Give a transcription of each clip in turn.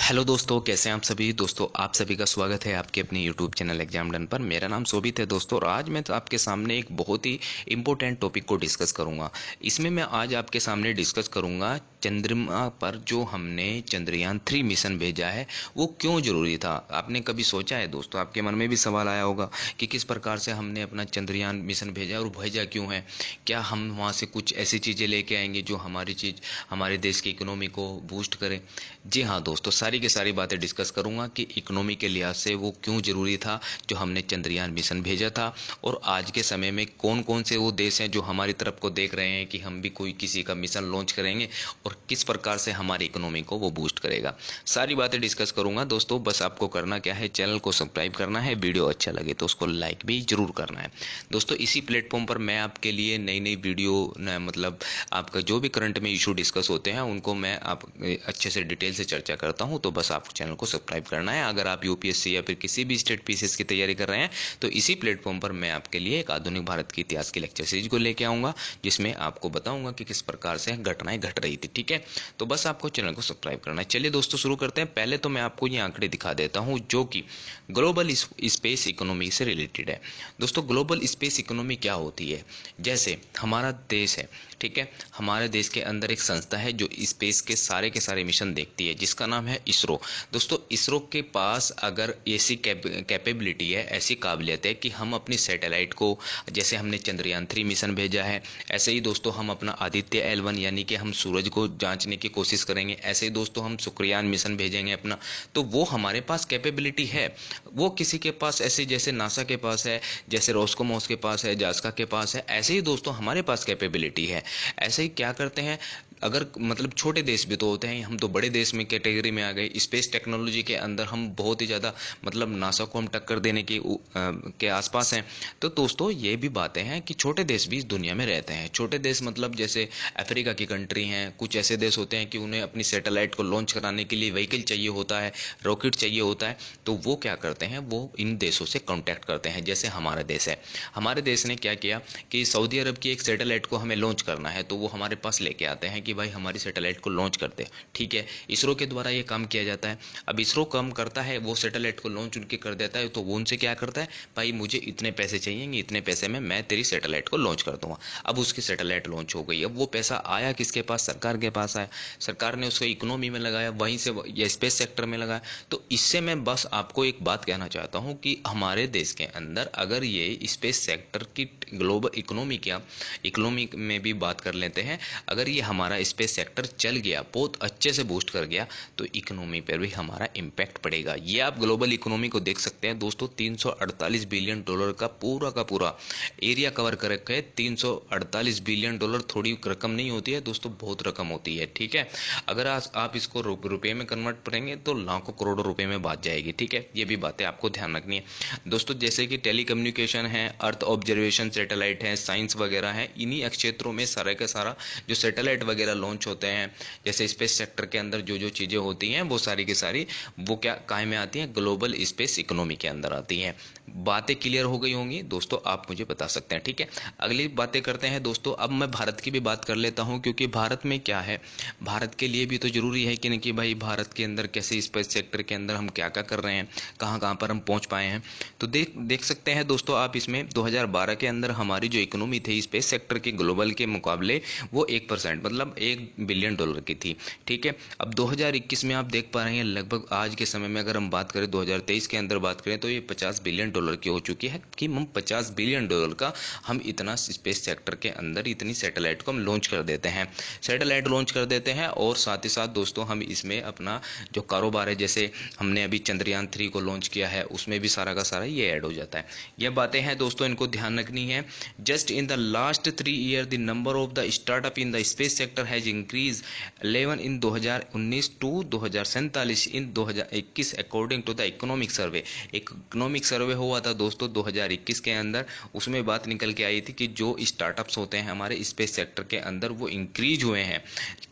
Hello दोस्तों, कैसे हैं आप सभी। दोस्तों आप सभी का स्वागत है आपके अपने यूट्यूब चैनल एग्जाम डन पर। मेरा नाम शोभित है दोस्तों, और आज मैं तो आपके सामने एक बहुत ही इम्पोर्टेंट टॉपिक को डिस्कस करूंगा। इसमें मैं आज आपके सामने डिस्कस करूंगा चंद्रमा पर जो हमने चंद्रयान 3 मिशन भेजा है वो क्यों जरूरी था। आपने कभी सोचा है दोस्तों, आपके मन में भी सवाल आया होगा कि किस प्रकार से हमने अपना चंद्रयान मिशन भेजा और भेजा क्यों है। क्या हम वहाँ से कुछ ऐसी चीज़ें लेके आएंगे जो हमारे देश की इकोनॉमी को बूस्ट करे। जी हाँ दोस्तों, सारी की सारी बातें डिस्कस करूंगा कि इकोनॉमी के लिहाज से वो क्यों जरूरी था जो हमने चंद्रयान मिशन भेजा था, और आज के समय में कौन कौन से वो देश हैं जो हमारी तरफ को देख रहे हैं कि हम भी कोई किसी का मिशन लॉन्च करेंगे और किस प्रकार से हमारी इकोनॉमी को वो बूस्ट करेगा। सारी बातें डिस्कस करूंगा दोस्तों। बस आपको करना क्या है, चैनल को सब्सक्राइब करना है, वीडियो अच्छा लगे तो उसको लाइक भी जरूर करना है दोस्तों। इसी प्लेटफॉर्म पर मैं आपके लिए नई नई वीडियो मतलब आपका जो भी करंट में इशू डिस्कस होते हैं उनको मैं आप अच्छे से डिटेल से चर्चा करता हूं। तो बस आपको चैनल को सब्सक्राइब करना है। अगर आप यूपीएससी या फिर किसी भी स्टेट पीसीएस की तैयारी कर रहे हैं तो इसी प्लेटफॉर्म पर मैं आपके लिए एक आधुनिक भारत के इतिहास की लेक्चर सीरीज को लेके आऊंगा, जिसमें आपको बताऊंगा कि किस प्रकार से घटनाएं घट रही थी। ठीक है, तो बस आपको चैनल को सब्सक्राइब करना है। चलिए दोस्तों शुरू करते हैं। पहले तो मैं आपको ये आंकड़े दिखा देता हूं जो कि ग्लोबल स्पेस इकोनॉमी से रिलेटेड है। दोस्तों ग्लोबल स्पेस इकोनॉमी क्या होती है, जैसे हमारा देश है, ठीक है, हमारे देश के अंदर एक संस्था है जो स्पेस के सारे मिशन देखती है, जिसका नाम है इसरो। दोस्तों इसरो के पास अगर ऐसी कैपेबिलिटी है, ऐसी काबिलियत है कि हम अपनी सैटेलाइट को, जैसे हमने चंद्रयान 3 मिशन भेजा है, ऐसे ही दोस्तों हम अपना आदित्य L1 यानी कि हम सूरज को जांचने की कोशिश करेंगे। ऐसे ही दोस्तों हम शुक्रयान मिशन भेजेंगे अपना। तो वो हमारे पास कैपेबिलिटी है। वो किसी के पास ऐसे, जैसे नासा के पास है, जैसे रोस्कोमोस के पास है, जास्का के पास है, ऐसे ही दोस्तों हमारे पास कैपेबिलिटी है। ऐसे ही क्या करते हैं, अगर मतलब छोटे देश भी तो होते हैं, हम तो बड़े देश में कैटेगरी में आ गए। स्पेस टेक्नोलॉजी के अंदर हम बहुत ही ज़्यादा मतलब नासा को हम टक्कर देने के आसपास हैं। तो दोस्तों ये भी बातें हैं कि छोटे देश भी इस दुनिया में रहते हैं। छोटे देश मतलब जैसे अफ्रीका की कंट्री हैं, कुछ ऐसे देश होते हैं कि उन्हें अपनी सैटेलाइट को लॉन्च कराने के लिए व्हीकल चाहिए होता है, रॉकेट चाहिए होता है। तो वो क्या करते हैं, वो इन देशों से कॉन्टैक्ट करते हैं। जैसे हमारा देश है, हमारे देश ने क्या किया कि सऊदी अरब की एक सैटेलाइट को हमें लॉन्च करना है, तो वो हमारे पास लेके आते हैं कि भाई हमारी सैटेलाइट को लॉन्च करते हैं। ठीक है, इसरो के द्वारा ये काम किया जाता है। अब इसरो काम करता है, वो सैटेलाइट को लॉन्च उनके कर देता है, तो वो उनसे क्या करता है, भाई मुझे इतने पैसे चाहिए, इतने पैसे में मैं तेरी सैटेलाइट को लॉन्च कर दूंगा। अब उसकी सैटेलाइट लॉन्च हो गई। अब वो पैसा आया किसके पास, सरकार के पास आया। सरकार ने उसको इकोनॉमी में लगाया, वहीं से या स्पेस सेक्टर में लगाया। तो इससे मैं बस आपको एक बात कहना चाहता हूं कि हमारे देश के अंदर अगर ये स्पेस सेक्टर की ग्लोबल इकोनॉमी में भी बात कर लेते हैं, अगर ये हमारा स्पेस सेक्टर चल गया, बहुत अच्छे से बूस्ट कर गया, तो इकोनॉमी पर भी हमारा इम्पैक्ट पड़ेगा। ये आप ग्लोबल इकोनॉमी को देख सकते हैं दोस्तों, $348 बिलियन का पूरा एरिया कवर कर रखे है। $348 बिलियन थोड़ी रकम नहीं होती है दोस्तों, बहुत रकम होती है। ठीक है, अगर आप इसको रुपए में कन्वर्ट करेंगे तो लाखों करोड़ों रुपए में बात जाएगी। ठीक है, ये भी बातें आपको ध्यान रखनी है दोस्तों। जैसे कि टेलीकम्युनिकेशन है, अर्थ ऑब्जर्वेशन सैटेलाइट है, साइंस वगैरह है, इन्हीं क्षेत्रों में सारा का सारा जो सैटेलाइट वगैरह लॉन्च होते हैं, जैसे स्पेस सेक्टर के अंदर जो जो चीज़ें होती हैं वो सारी की सारी वो क्या काहे में आती हैं, ग्लोबल स्पेस इकोनॉमी के अंदर आती हैं। बातें क्लियर हो गई होंगी दोस्तों, आप मुझे बता सकते हैं। ठीक है, अगली बातें करते हैं दोस्तों। अब मैं भारत की भी बात कर लेता हूं, क्योंकि भारत में क्या है, भारत के लिए भी तो जरूरी है कि नहीं कि भाई भारत के अंदर कैसे स्पेस सेक्टर के अंदर हम क्या क्या कर रहे हैं, कहाँ कहाँ पर हम पहुंच पाए हैं। तो देख सकते हैं दोस्तों आप, इसमें 2012 के अंदर हमारी जो इकोनॉमी थी स्पेस सेक्टर की ग्लोबल के मुकाबले वो 1% मतलब $1 बिलियन की थी। ठीक है, अब 2021 में आप देख पा रहे हैं, लगभग आज के समय में अगर हम बात करें 2023 के अंदर बात करें तो ये $50 बिलियन की हो चुकी है कि हम $50 बिलियन का हम इतना स्पेस सेक्टर के अंदर इतनी सैटेलाइट को हम लॉन्च कर देते हैं, सैटेलाइट लॉन्च कर देते हैं। और साथ ही साथ दोस्तों हम इसमें अपना जो कारोबार है, जैसे हमने अभी चंद्रयान 3 को लॉन्च किया है, उसमें भी सारा का सारा ये ऐड हो जाता है। ये बातें हैं दोस्तों, इनको ध्यान रखनी है। Just in the last 3 year the number of the startup in the space sector has increase 11 in 2019 to 2047 in 2021 according to the economic survey. एक इकोनॉमिक सर्वे हुआ था दोस्तों 2021 के अंदर, उसमें बात निकल के आई थी कि जो स्टार्टअप्स होते हैं हमारे स्पेस सेक्टर के अंदर वो इंक्रीज हुए हैं।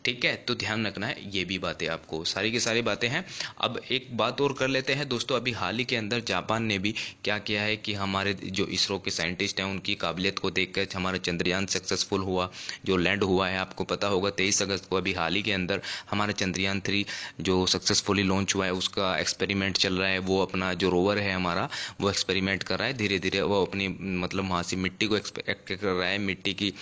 ठीक है, तो ध्यान रखना है, ये भी बातें आपको सारी की सारी बातें हैं। अब एक बात और कर लेते हैं दोस्तों, अभी हाल ही के अंदर जापान ने भी क्या किया है कि हमारे जो इसरो के साइंटिस्ट हैं उनकी काबिलियत को देखकर हमारा चंद्रयान सक्सेसफुल हुआ, जो लैंड हुआ है। आपको पता होगा होगा 23 अगस्त को, अभी हाल ही के अंदर हमारा चंद्रयान 3 जो सक्सेसफुली लॉन्च हुआ है उसका एक्सपेरिमेंट चल रहा है। वो अपना जो रोवर है हमारा वो एक्सपेरिमेंट कर रहा है, धीरे धीरे वो अपनी मतलब वहाँ से मिट्टी को एक्सपेक्ट कर रहा है, मिट्टी की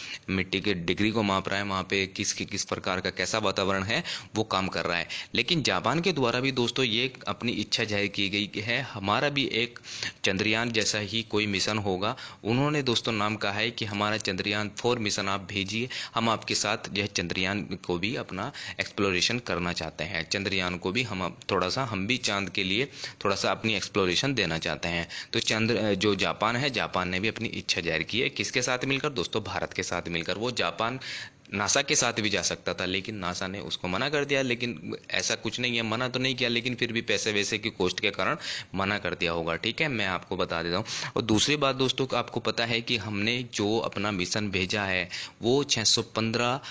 डिग्री को माप रहा है, वहाँ पे किस प्रकार का कैसा वातावरण है वो काम कर रहा है। लेकिन जापान के द्वारा भी दोस्तों ये अपनी इच्छा जाहिर की गई है, हमारा भी एक चंद्रयान जैसा ही कोई मिशन होगा। उन्होंने दोस्तों नाम कहा है कि हमारा चंद्रयान 4 मिशन आप भेजिए, हम आपके साथ यह चंद्रयान को भी अपना एक्सप्लोरेशन करना चाहते हैं। चंद्रयान को भी हम भी चांद के लिए थोड़ा सा अपनी एक्सप्लोरेशन देना चाहते हैं। तो जो जापान है, जापान ने भी अपनी इच्छा जाहिर की है, किसके साथ मिलकर दोस्तों? भारत के साथ मिलकर। वो जापान नासा के साथ भी जा सकता था, लेकिन नासा ने उसको मना कर दिया। लेकिन ऐसा कुछ नहीं है, मना तो नहीं किया, लेकिन फिर भी पैसे वैसे की कॉस्ट के कारण मना कर दिया होगा। ठीक है, मैं आपको बता देता हूँ। और दूसरी बात दोस्तों, आपको पता है कि हमने जो अपना मिशन भेजा है वो 615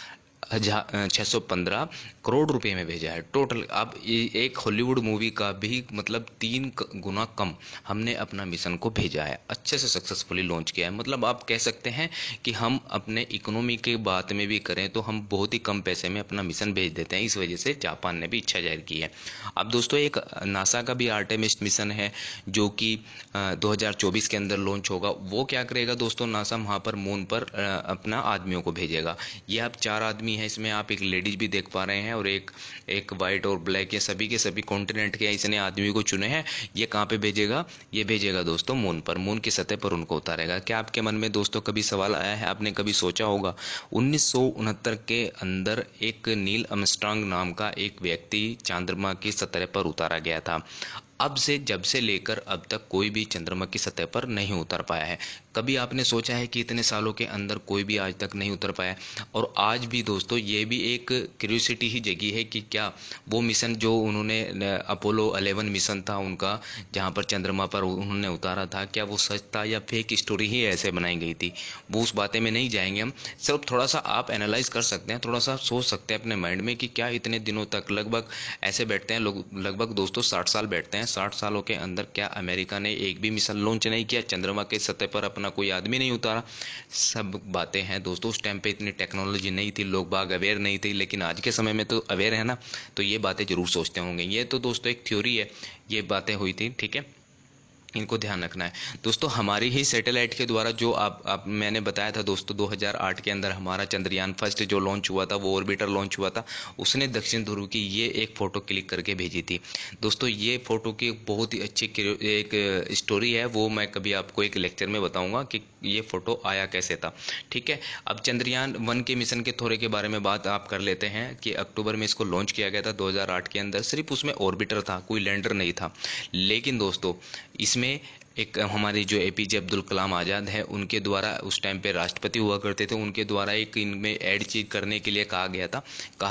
करोड़ रुपए में भेजा है टोटल। अब एक हॉलीवुड मूवी का भी मतलब 3 गुना कम हमने अपना मिशन को भेजा है, अच्छे से सक्सेसफुली लॉन्च किया है। मतलब आप कह सकते हैं कि हम अपने इकोनॉमी के बात में भी करें तो हम बहुत ही कम पैसे में अपना मिशन भेज देते हैं। इस वजह से जापान ने भी इच्छा जाहिर की है। अब दोस्तों एक नासा का भी आर्टेमिस मिशन है जो कि 2024 के अंदर लॉन्च होगा। वो क्या करेगा दोस्तों? नासा वहाँ पर मून पर अपना आदमियों को भेजेगा। ये आप 4 आदमी है, इसमें आप एक लेडीज भी देख पा रहे हैं और एक वाइट और ब्लैक, ये सभी के सभी कॉन्टिनेंट के इसने आदमी को चुने हैं। ये कहाँ पे भेजेगा? ये भेजेगा दोस्तों मून पर, मून की सतह पर उनको उतारेगा। क्या आपके मन में दोस्तों कभी सवाल आया है, आपने कभी सोचा होगा 1969 के अंदर एक नील आर्मस्ट्रांग नाम का एक व्यक्ति चंद्रमा की सतह पर उतारा गया था। जब से लेकर अब तक कोई भी चंद्रमा की सतह पर नहीं उतर पाया है। कभी आपने सोचा है कि इतने सालों के अंदर कोई भी आज तक नहीं उतर पाया? और आज भी दोस्तों ये भी एक क्यूरियोसिटी ही जगी है कि क्या वो मिशन जो उन्होंने अपोलो 11 मिशन था उनका, जहाँ पर चंद्रमा पर उन्होंने उतारा था, क्या वो सच था या फेक स्टोरी ही ऐसे बनाई गई थी? वो उस बातें में नहीं जाएंगे हम, सिर्फ थोड़ा सा आप एनालाइज कर सकते हैं, थोड़ा सा सोच सकते हैं अपने माइंड में कि क्या इतने दिनों तक लगभग ऐसे बैठते हैं लोग, लगभग दोस्तों 60 साल बैठते हैं। 60 सालों के अंदर क्या अमेरिका ने एक भी मिशन लॉन्च नहीं किया? चंद्रमा के सतह पर अपना कोई आदमी नहीं उतारा? सब बातें हैं दोस्तों, उस टाइम पे इतनी टेक्नोलॉजी नहीं थी, लोग बाग अवेयर नहीं थे, लेकिन आज के समय में तो अवेयर है ना, तो ये बातें जरूर सोचते होंगे। ये तो दोस्तों एक थ्योरी है, ये बातें हुई थी, ठीक है, इनको ध्यान रखना है दोस्तों। हमारी ही सैटेलाइट के द्वारा जो आप मैंने बताया था दोस्तों, 2008 के अंदर हमारा चंद्रयान फर्स्ट जो लॉन्च हुआ था, वो ऑर्बिटर लॉन्च हुआ था, उसने दक्षिण ध्रुव की ये एक फ़ोटो क्लिक करके भेजी थी दोस्तों। ये फ़ोटो की बहुत ही अच्छी एक स्टोरी है, वो मैं कभी आपको एक लेक्चर में बताऊंगा कि ये फ़ोटो आया कैसे था। ठीक है, अब चंद्रयान 1 के मिशन के थोड़े के बारे में बात आप कर लेते हैं कि अक्टूबर में इसको लॉन्च किया गया था 2008 के अंदर। सिर्फ उसमें ऑर्बिटर था, कोई लैंडर नहीं था। लेकिन दोस्तों इसमें एक हमारे जो एपीजे अब्दुल कलाम आज़ाद है, उनके द्वारा उस टाइम पे राष्ट्रपति हुआ करते थे, उनके द्वारा एक इनमें ऐड चीज करने के लिए कहा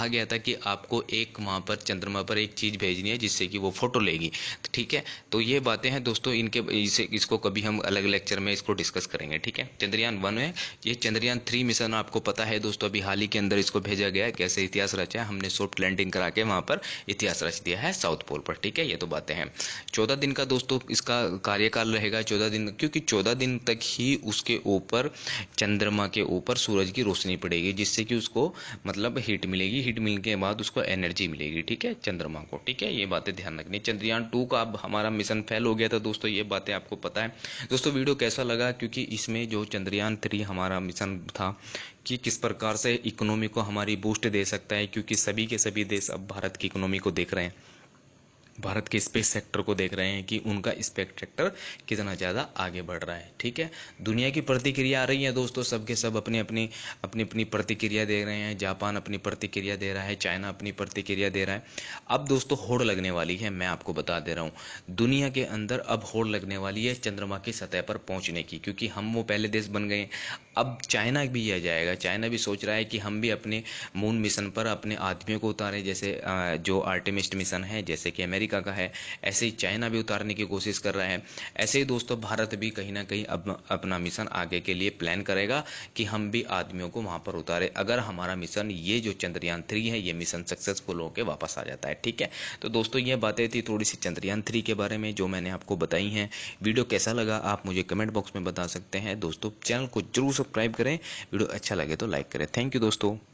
गया था कि आपको एक वहाँ पर चंद्रमा पर एक चीज़ भेजनी है जिससे कि वो फोटो लेगी। तो ठीक है, तो ये बातें हैं दोस्तों, इसको कभी हम अलग लेक्चर में इसको डिस्कस करेंगे। ठीक है, चंद्रयान 1 है, ये चंद्रयान 3 मिशन आपको पता है दोस्तों, अभी हाल ही के अंदर इसको भेजा गया है। कैसे इतिहास रचा है, हमने सॉफ्ट लैंडिंग करा के वहाँ पर इतिहास रच दिया है साउथ पोल पर। ठीक है, ये तो बातें हैं। 14 दिन का दोस्तों इसका कार्यकाल रहेगा, 14 दिन, क्योंकि 14 दिन तक ही उसके ऊपर चंद्रमा के ऊपर सूरज की रोशनी पड़ेगी, जिससे कि उसको मतलब हीट मिलेगी, हीट मिलने के बाद उसको एनर्जी मिलेगी। ठीक है, चंद्रमा को। ठीक है, ये बातें ध्यान रखनी। चंद्रयान 2 का अब हमारा मिशन फेल हो गया था दोस्तों, ये बातें आपको पता है दोस्तों। वीडियो कैसा लगा, क्योंकि इसमें जो चंद्रयान 3 हमारा मिशन था कि किस प्रकार से इकोनॉमी को हमारी बूस्ट दे सकता है, क्योंकि सभी के सभी देश अब भारत की इकोनॉमी को देख रहे हैं, भारत के स्पेस सेक्टर को देख रहे हैं कि उनका स्पेस सेक्टर कितना ज़्यादा आगे बढ़ रहा है। ठीक है, दुनिया की प्रतिक्रिया आ रही है दोस्तों, सबके सब अपनी अपनी प्रतिक्रिया दे रहे हैं। जापान अपनी प्रतिक्रिया दे रहा है, चाइना अपनी प्रतिक्रिया दे रहा है। अब दोस्तों होड़ लगने वाली है, मैं आपको बता दे रहा हूँ, दुनिया के अंदर अब होड़ लगने वाली है चंद्रमा की सतह पर पहुँचने की, क्योंकि हम वो पहले देश बन गए। अब चाइना भी आ जाएगा, चाइना भी सोच रहा है कि हम भी अपने मून मिशन पर अपने आदमियों को उतारें, जैसे जो आर्टेमिस मिशन है, जैसे कि अमेरिका का है, ऐसे ही चाइना भी उतारने की कोशिश कर रहा है। ऐसे ही दोस्तों भारत भी कहीं ना कहीं अपना मिशन आगे के लिए प्लान करेगा कि हम भी आदमियों को वहां पर उतारे, अगर हमारा मिशन ये जो चंद्रयान 3 है ये मिशन सक्सेसफुल होकर वापस आ जाता है। ठीक है, तो दोस्तों ये बातें थी थोड़ी सी चंद्रयान 3 के बारे में जो मैंने आपको बताई हैं। वीडियो कैसा लगा आप मुझे कमेंट बॉक्स में बता सकते हैं दोस्तों। चैनल को जरूर सब्सक्राइब करें, वीडियो अच्छा लगे तो लाइक करें। थैंक यू दोस्तों।